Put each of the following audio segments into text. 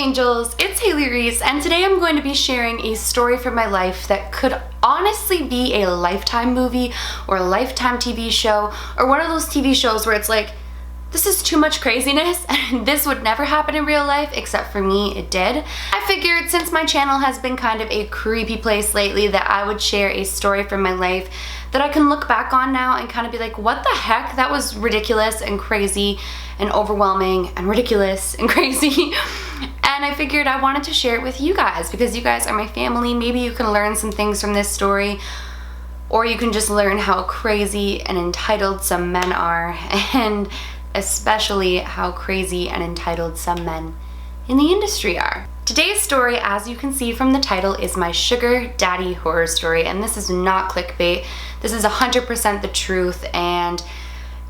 angels, it's Haley Reese, and today I'm going to be sharing a story from my life that could honestly be a Lifetime movie or a Lifetime TV show, or one of those TV shows where it's like, this is too much craziness and this would never happen in real life, except for me, it did. I figured since my channel has been kind of a creepy place lately that I would share a story from my life that I can look back on now and kind of be like, what the heck? That was ridiculous and crazy and overwhelming and ridiculous and crazy. And I figured I wanted to share it with you guys because you guys are my family. Maybe you can learn some things from this story, or you can just learn how crazy and entitled some men are, and especially how crazy and entitled some men in the industry are. Today's story, as you can see from the title, is my sugar daddy horror story, and this is not clickbait. This is 100% the truth, and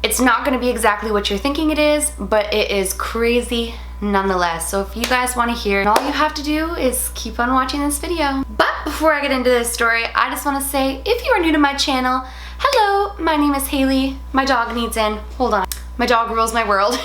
it's not going to be exactly what you're thinking it is, but it is crazy nonetheless. So if you guys want to hear, all you have to do is keep on watching this video. But before I get into this story, I just want to say, if you are new to my channel, hello, my name is Haley. My dog needs in. Hold on. My dog rules my world.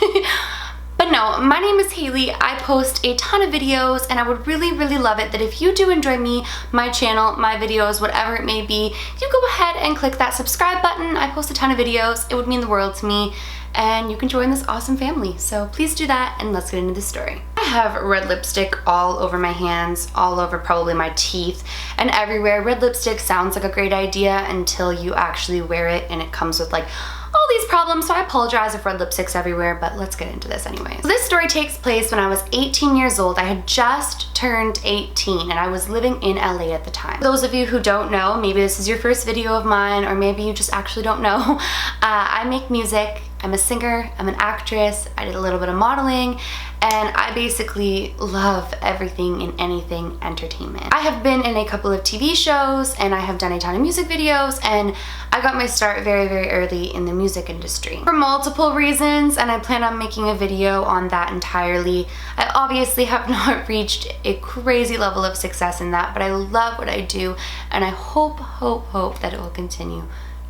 But no, my name is Haley. I post a ton of videos, and I would really love it that if you do enjoy me, my channel, my videos, whatever it may be, you go ahead and click that subscribe button. I post a ton of videos. It would mean the world to me, and you can join this awesome family. So please do that, and let's get into the story. I have red lipstick all over my hands, all over probably my teeth, and everywhere. Red lipstick sounds like a great idea until you actually wear it, and it comes with like all these problems, so I apologize if red lipstick's everywhere, but let's get into this anyways. So this story takes place when I was 18 years old. I had just turned 18 and I was living in LA at the time. For those of you who don't know, maybe this is your first video of mine, or maybe you just actually don't know, I make music. I'm a singer, I'm an actress, I did a little bit of modeling, and I basically love everything and anything entertainment. I have been in a couple of TV shows, and I have done a ton of music videos, and I got my start very early in the music industry for multiple reasons, and I plan on making a video on that entirely. I obviously have not reached a crazy level of success in that, but I love what I do, and I hope that it will continue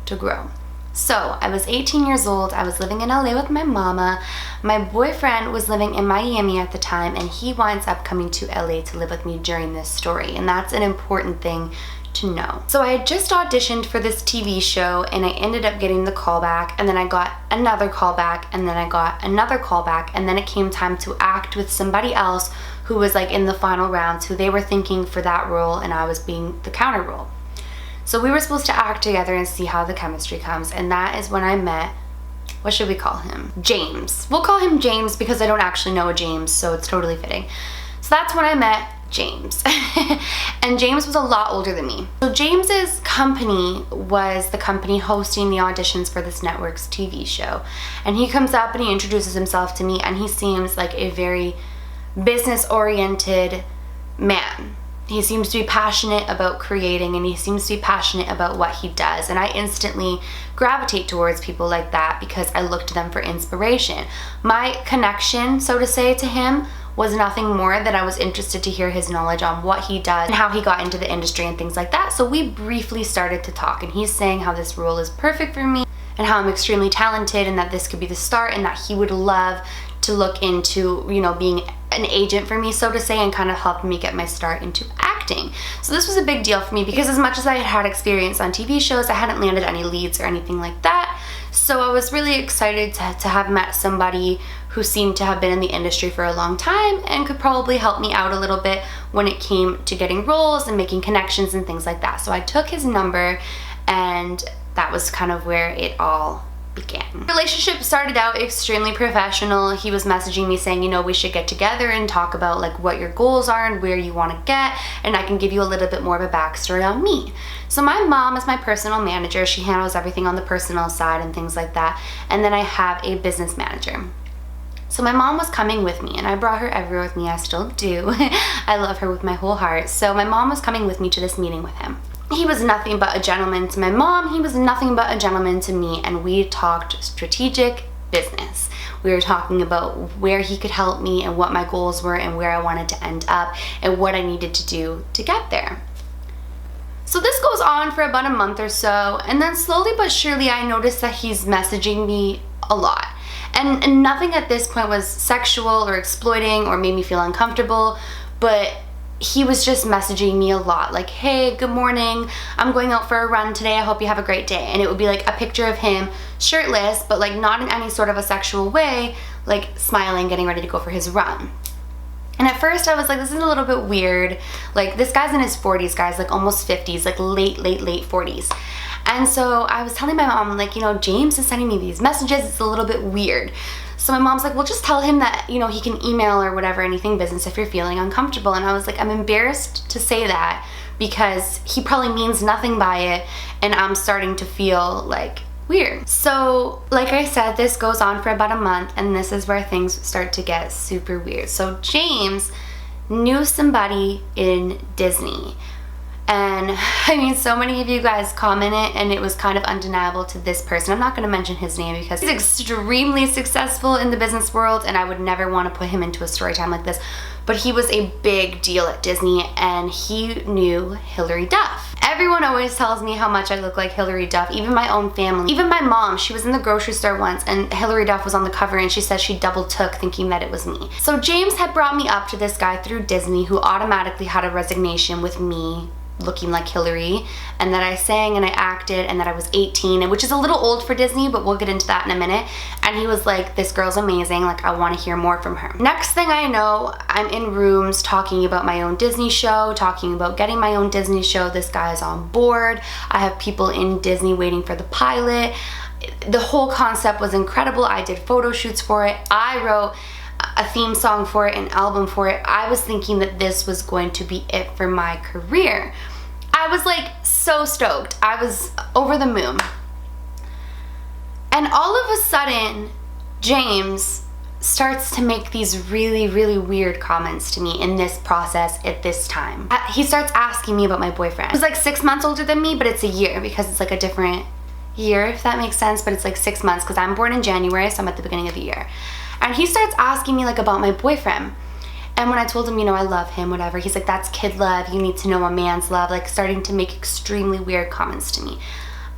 to grow. So I was 18 years old, I was living in LA with my mama. My boyfriend was living in Miami at the time, and he winds up coming to LA to live with me during this story, and that's an important thing to know. So I had just auditioned for this TV show, and I ended up getting the call back, and then I got another call back, and then I got another call back, and then it came time to act with somebody else who was like in the final rounds, who they were thinking for that role, and I was being the counter role. So we were supposed to act together and see how the chemistry comes, and that is when I met, what should we call him? James. We'll call him James because I don't actually know a James, so it's totally fitting. So that's when I met James. And James was a lot older than me. So James's company was the company hosting the auditions for this network's TV show. And he comes up and he introduces himself to me, and he seems like a very business-oriented man. He seems to be passionate about creating, and he seems to be passionate about what he does, and I instantly gravitate towards people like that because I look to them for inspiration. My connection, so to say, to him was nothing more than I was interested to hear his knowledge on what he does and how he got into the industry and things like that. So we briefly started to talk, and he's saying how this role is perfect for me and how I'm extremely talented and that this could be the start, and that he would love to look into, you know, being an agent for me, so to say, and kind of help me get my start into acting. So this was a big deal for me because as much as I had had experience on TV shows, I hadn't landed any leads or anything like that. So I was really excited to have met somebody who seemed to have been in the industry for a long time and could probably help me out a little bit when it came to getting roles and making connections and things like that. So I took his number, and that was kind of where it all began. The relationship started out extremely professional. He was messaging me saying, you know, we should get together and talk about like what your goals are and where you want to get, and I can give you a little bit more of a backstory on me. So my mom is my personal manager. She handles everything on the personal side and things like that, and then I have a business manager. So my mom was coming with me, and I brought her everywhere with me. I still do. I love her with my whole heart. So my mom was coming with me to this meeting with him. He was nothing but a gentleman to my mom. He was nothing but a gentleman to me, and we talked strategic business. We were talking about where he could help me and what my goals were and where I wanted to end up and what I needed to do to get there. So this goes on for about a month or so, and then slowly but surely I noticed that he's messaging me a lot. And nothing at this point was sexual or exploiting or made me feel uncomfortable, but he was just messaging me a lot, like, hey, good morning, I'm going out for a run today, I hope you have a great day. And it would be like a picture of him shirtless, but like not in any sort of a sexual way, like smiling, getting ready to go for his run. And at first I was like, this is a little bit weird. Like, this guy's in his 40s, guys, like almost 50s, like late 40s. And so I was telling my mom, like, you know, James is sending me these messages, it's a little bit weird. So my mom's like, well, just tell him that, you know, he can email or whatever, anything business, if you're feeling uncomfortable. And I was like, I'm embarrassed to say that because he probably means nothing by it, and I'm starting to feel like weird. So like I said, this goes on for about a month, and this is where things start to get super weird. So James knew somebody in Disney. And I mean, so many of you guys commented, and it was kind of undeniable to this person. I'm not going to mention his name because he's extremely successful in the business world, and I would never want to put him into a story time like this. But he was a big deal at Disney, and he knew Hilary Duff. Everyone always tells me how much I look like Hilary Duff, even my own family. Even my mom, she was in the grocery store once, and Hilary Duff was on the cover, and she said she double took thinking that it was me. So James had brought me up to this guy through Disney who automatically had a resignation with me looking like Hillary, and that I sang and I acted, and that I was 18, which is a little old for Disney, but we'll get into that in a minute. And he was like, this girl's amazing, like I want to hear more from her. Next thing I know, I'm in rooms talking about my own Disney show, talking about getting my own Disney show. This guy is on board. I have people in Disney waiting for the pilot. The whole concept was incredible. I did photo shoots for it. I wrote a theme song for it, an album for it. I was thinking that this was going to be it for my career. I was like so stoked. I was over the moon. And all of a sudden, James starts to make these really weird comments to me in this process at this time. He starts asking me about my boyfriend. He's like 6 months older than me, but it's a year because it's like a different year, if that makes sense, but it's like 6 months because I'm born in January, so I'm at the beginning of the year. And he starts asking me like about my boyfriend. And when I told him, you know, I love him, whatever, he's like, that's kid love, you need to know a man's love, like starting to make extremely weird comments to me.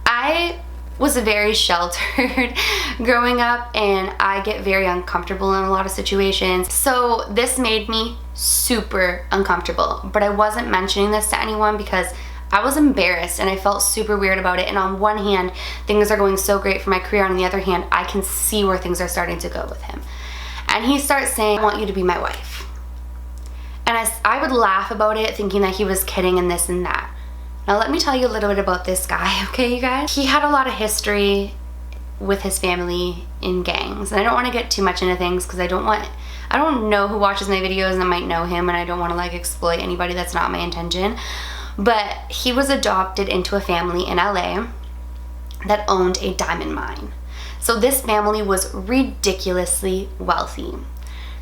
I was very sheltered growing up, and I get very uncomfortable in a lot of situations. So this made me super uncomfortable, but I wasn't mentioning this to anyone because I was embarrassed and I felt super weird about it. And on one hand, things are going so great for my career. On the other hand, I can see where things are starting to go with him. And he starts saying, I want you to be my wife. And I would laugh about it, thinking that he was kidding and this and that. Now let me tell you a little bit about this guy, okay, you guys? He had a lot of history with his family in gangs. And I don't want to get too much into things because I don't know who watches my videos and might know him, and I don't want to like exploit anybody. That's not my intention. But he was adopted into a family in LA that owned a diamond mine. So this family was ridiculously wealthy.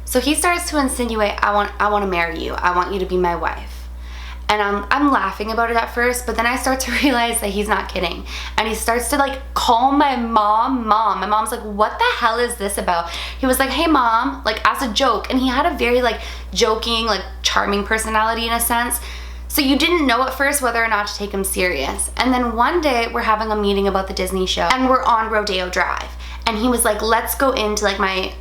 So he starts to insinuate, I want to marry you. I want you to be my wife. And I'm laughing about it at first, but then I start to realize that he's not kidding. And he starts to like call my mom. My mom's like, what the hell is this about? He was like, hey mom, like as a joke. And he had a very like joking, like charming personality in a sense. So you didn't know at first whether or not to take him serious. And then one day we're having a meeting about the Disney show, and we're on Rodeo Drive. And he was like, let's go into like my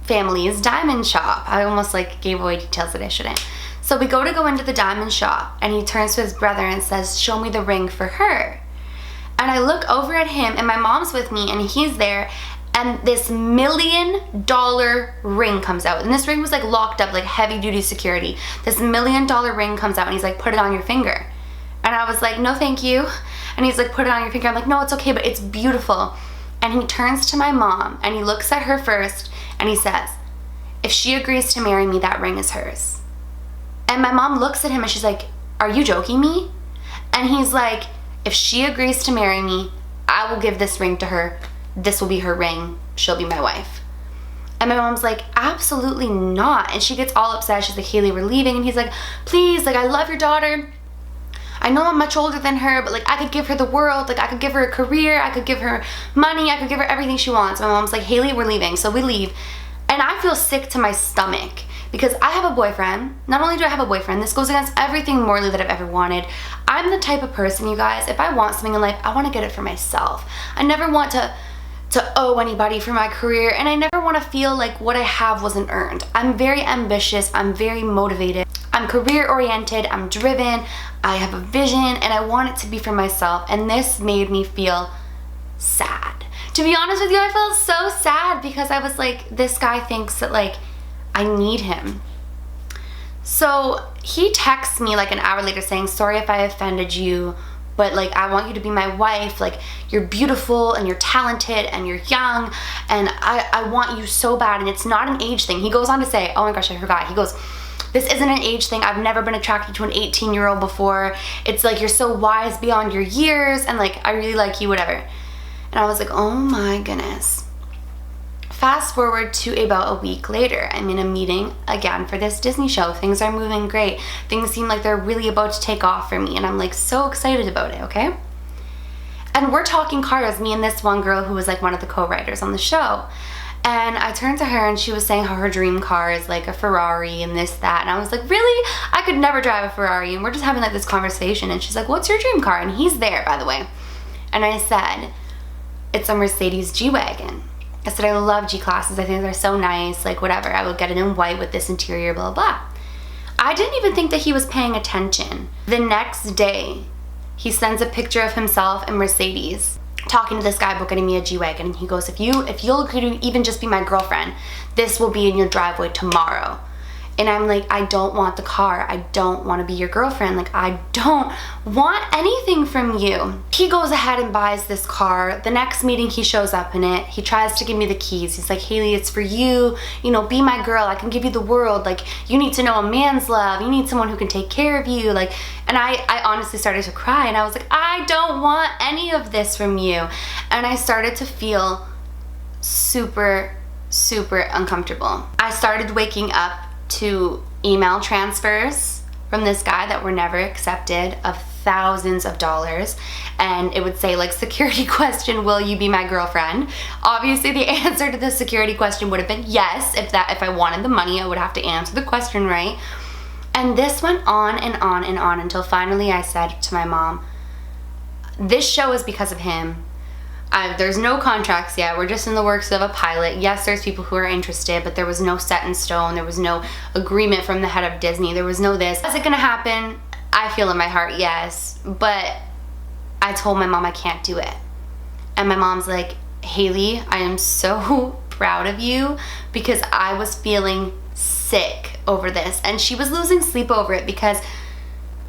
family's diamond shop. I almost like gave away details that I shouldn't. So we go into the diamond shop, and he turns to his brother and says, show me the ring for her. And I look over at him, and my mom's with me, and he's there, and this $1 million ring comes out. And this ring was like locked up, like heavy duty security. This $1 million ring comes out, and he's like, put it on your finger. And I was like, no thank you. And he's like, put it on your finger. I'm like, no, it's okay, but it's beautiful. And he turns to my mom, and he looks at her first, and he says, if she agrees to marry me, that ring is hers. And my mom looks at him and she's like, are you joking me? And he's like, if she agrees to marry me, I will give this ring to her. This will be her ring. She'll be my wife. And my mom's like, absolutely not. And she gets all upset. She's like, Haley, we're leaving. And he's like, please, like, I love your daughter. I know I'm much older than her, but like I could give her the world. Like I could give her a career. I could give her money. I could give her everything she wants. My mom's like, Haley, we're leaving. So we leave. And I feel sick to my stomach. Because I have a boyfriend. Not only do I have a boyfriend, this goes against everything morally that I've ever wanted. I'm the type of person, you guys, if I want something in life, I want to get it for myself. I never want to to owe anybody for my career, and I never want to feel like what I have wasn't earned. I'm very ambitious, I'm very motivated, I'm career oriented, I'm driven, I have a vision, and I want it to be for myself, and this made me feel sad. To be honest with you, I felt so sad because I was like, this guy thinks that like I need him. So he texts me like an hour later saying, sorry if I offended you, but like I want you to be my wife, like you're beautiful and you're talented and you're young and I want you so bad, and it's not an age thing. He goes on to say, oh my gosh, I forgot. He goes, this isn't an age thing. I've never been attracted to an 18-year-old before. It's like you're so wise beyond your years and like I really like you, whatever. And I was like, oh my goodness. Fast forward to about a week later, I'm in a meeting again for this Disney show. Things are moving great. Things seem like they're really about to take off for me, and I'm like so excited about it, okay? And we're talking cars, me and this one girl who was like one of the co-writers on the show. And I turned to her and she was saying how her dream car is like a Ferrari and this, that. And I was like, really? I could never drive a Ferrari. And we're just having like this conversation. And she's like, what's your dream car? And he's there, by the way. And I said, it's a Mercedes G-Wagon. I said, I love G-Classes. I think they're so nice, like whatever. I would get it in white with this interior, blah, blah. I didn't even think that he was paying attention. The next day, he sends a picture of himself in Mercedes talking to this guy about getting me a G-Wagon. And he goes, if you'll even just be my girlfriend, this will be in your driveway tomorrow. And I'm like, I don't want the car. I don't want to be your girlfriend. Like, I don't want anything from you. He goes ahead and buys this car. The next meeting, he shows up in it. He tries to give me the keys. He's like, Haley, it's for you. You know, be my girl. I can give you the world. Like, you need to know a man's love. You need someone who can take care of you. Like, and I honestly started to cry. And I was like, I don't want any of this from you. And I started to feel super, super uncomfortable. I started waking up to email transfers from this guy that were never accepted of thousands of dollars, and it would say like, security question, will you be my girlfriend? Obviously the answer to the security question would have been yes. If I wanted the money, I would have to answer the question right. And this went on and on and on until finally I said to my mom, this show is because of him. There's no contracts yet. We're just in the works of a pilot. Yes, there's people who are interested, but there was no set in stone. There was no agreement from the head of Disney. There was no this. Is it gonna happen? I feel in my heart, yes. But I told my mom I can't do it. And my mom's like, Haley, I am so proud of you, because I was feeling sick over this. And she was losing sleep over it because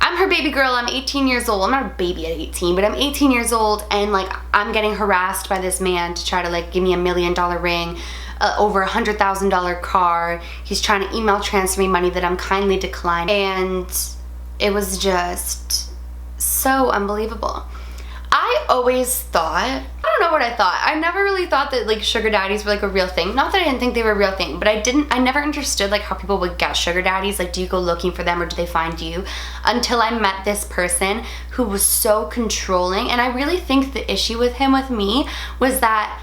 I'm her baby girl. I'm 18 years old. I'm not a baby at 18, but I'm 18 years old, and like I'm getting harassed by this man to try to like give me $1 million ring, over $100,000 car. He's trying to email transfer me money that I'm kindly declining, and it was just so unbelievable. I always thought, I don't know what I thought. I never really thought that like sugar daddies were like a real thing. Not that I didn't think they were a real thing, but I never understood like how people would get sugar daddies. Like, do you go looking for them or do they find you? Until I met this person who was so controlling. And I really think the issue with him, with me, was that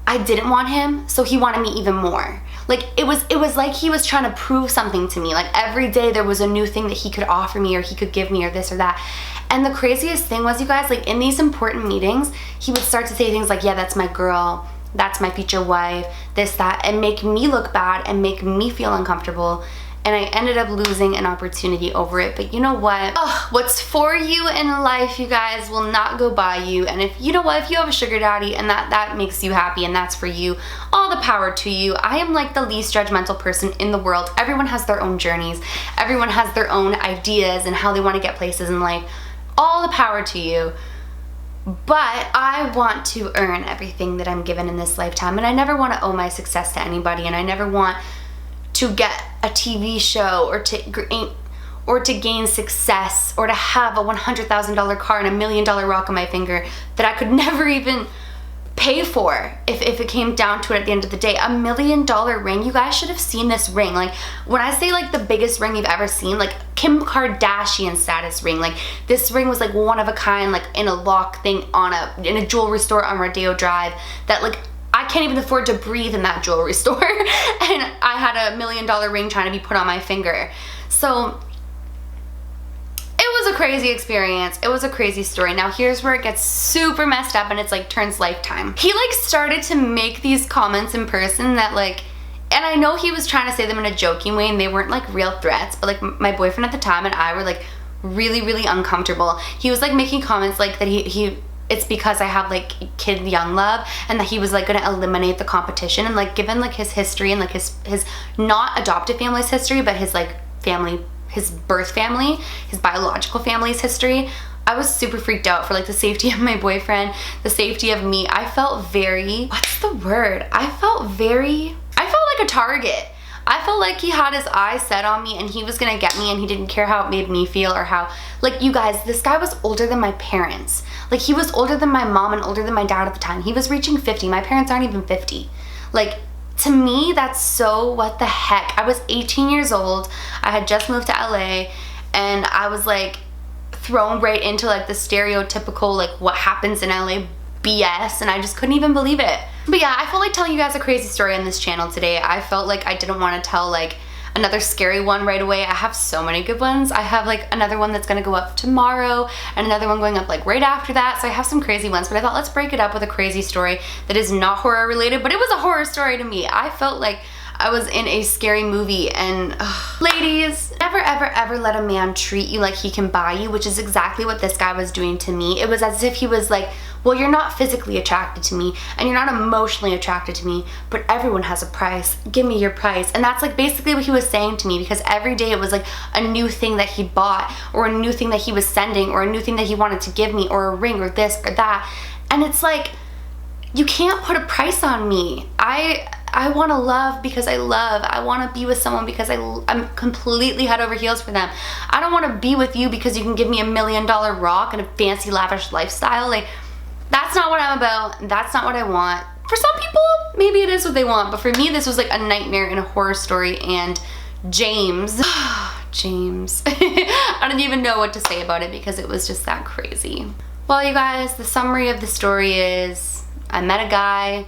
I didn't want him, so he wanted me even more. Like, it was like he was trying to prove something to me. Like, every day there was a new thing that he could offer me or he could give me or this or that. And the craziest thing was, you guys, like in these important meetings, he would start to say things like, yeah, that's my girl, that's my future wife, this, that, and make me look bad and make me feel uncomfortable. And I ended up losing an opportunity over it. But you know what? Oh, what's for you in life, you guys, will not go by you. And if you know what, if you have a sugar daddy and that makes you happy and that's for you, all the power to you. I am like the least judgmental person in the world. Everyone has their own journeys. Everyone has their own ideas and how they want to get places in life. All the power to you. But I want to earn everything that I'm given in this lifetime. And I never want to owe my success to anybody. And I never want to get a TV show or to gain success or to have a $100,000 car and $1 million rock on my finger that I could never even pay for if it came down to it at the end of the day. $1 million ring. You guys should have seen this ring. Like, when I say like the biggest ring you've ever seen, like Kim Kardashian status ring. Like, this ring was like one of a kind, like in a lock thing in a jewelry store on Rodeo Drive that like I can't even afford to breathe in that jewelry store. And I had $1 million ring trying to be put on my finger. So it was was a crazy experience. It was a crazy story. Now here's where it gets super messed up and it's like turns Lifetime. He like started to make these comments in person that like, and I know he was trying to say them in a joking way and they weren't like real threats, but like my boyfriend at the time and I were like really, really uncomfortable. He was like making comments like that it's because I have like kid young love and that he was like gonna eliminate the competition, and like given like his history and like his not adoptive family's history, but his like family, his birth family, his biological family's history, I was super freaked out for like the safety of my boyfriend, the safety of me. I felt very, what's the word? I felt like a target. I felt like he had his eyes set on me and he was gonna get me, and he didn't care how it made me feel or how, like, you guys, this guy was older than my parents. Like, he was older than my mom and older than my dad at the time. He was reaching 50. My parents aren't even 50. Like, to me, that's so what the heck. I was 18 years old. I had just moved to LA and I was like thrown right into like the stereotypical like what happens in LA BS, and I just couldn't even believe it. But yeah, I felt like telling you guys a crazy story on this channel today. I felt like I didn't want to tell like another scary one right away. I have so many good ones. I have like another one that's gonna go up tomorrow and another one going up like right after that. So I have some crazy ones, but I thought let's break it up with a crazy story that is not horror related, but it was a horror story to me. I felt like I was in a scary movie. And ladies, never ever ever let a man treat you like he can buy you, which is exactly what this guy was doing to me. It was as if he was like, well, you're not physically attracted to me and you're not emotionally attracted to me, but everyone has a price. Give me your price. And that's like basically what he was saying to me, because every day it was like a new thing that he bought or a new thing that he was sending or a new thing that he wanted to give me or a ring or this or that. And it's like, you can't put a price on me. I want to love because I love. I want to be with someone because I'm completely head over heels for them. I don't want to be with you because you can give me $1 million rock and a fancy lavish lifestyle. Like, that's not what I'm about. That's not what I want. For some people, maybe it is what they want, but for me, this was like a nightmare and a horror story. And James, James, I don't even know what to say about it because it was just that crazy. Well, you guys, the summary of the story is I met a guy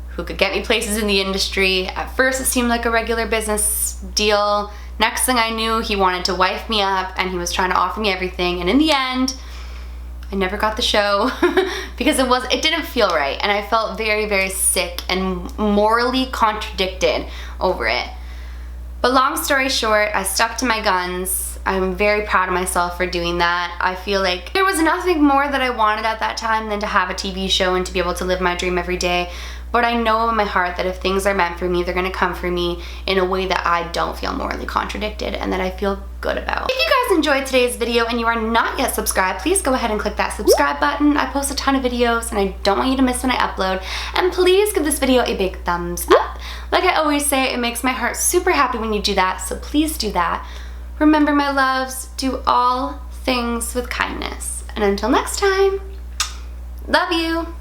who could get me places in the industry. At first, it seemed like a regular business deal. Next thing I knew, he wanted to wife me up and he was trying to offer me everything. And in the end, I never got the show because it didn't feel right. And I felt very, very sick and morally contradicted over it. But long story short, I stuck to my guns. I'm very proud of myself for doing that. I feel like there was nothing more that I wanted at that time than to have a TV show and to be able to live my dream every day. But I know in my heart that if things are meant for me, they're gonna come for me in a way that I don't feel morally contradicted and that I feel good about. If you guys enjoyed today's video and you are not yet subscribed, please go ahead and click that subscribe button. I post a ton of videos and I don't want you to miss when I upload. And please give this video a big thumbs up. Like I always say, it makes my heart super happy when you do that, so please do that. Remember, my loves, do all things with kindness. And until next time, love you.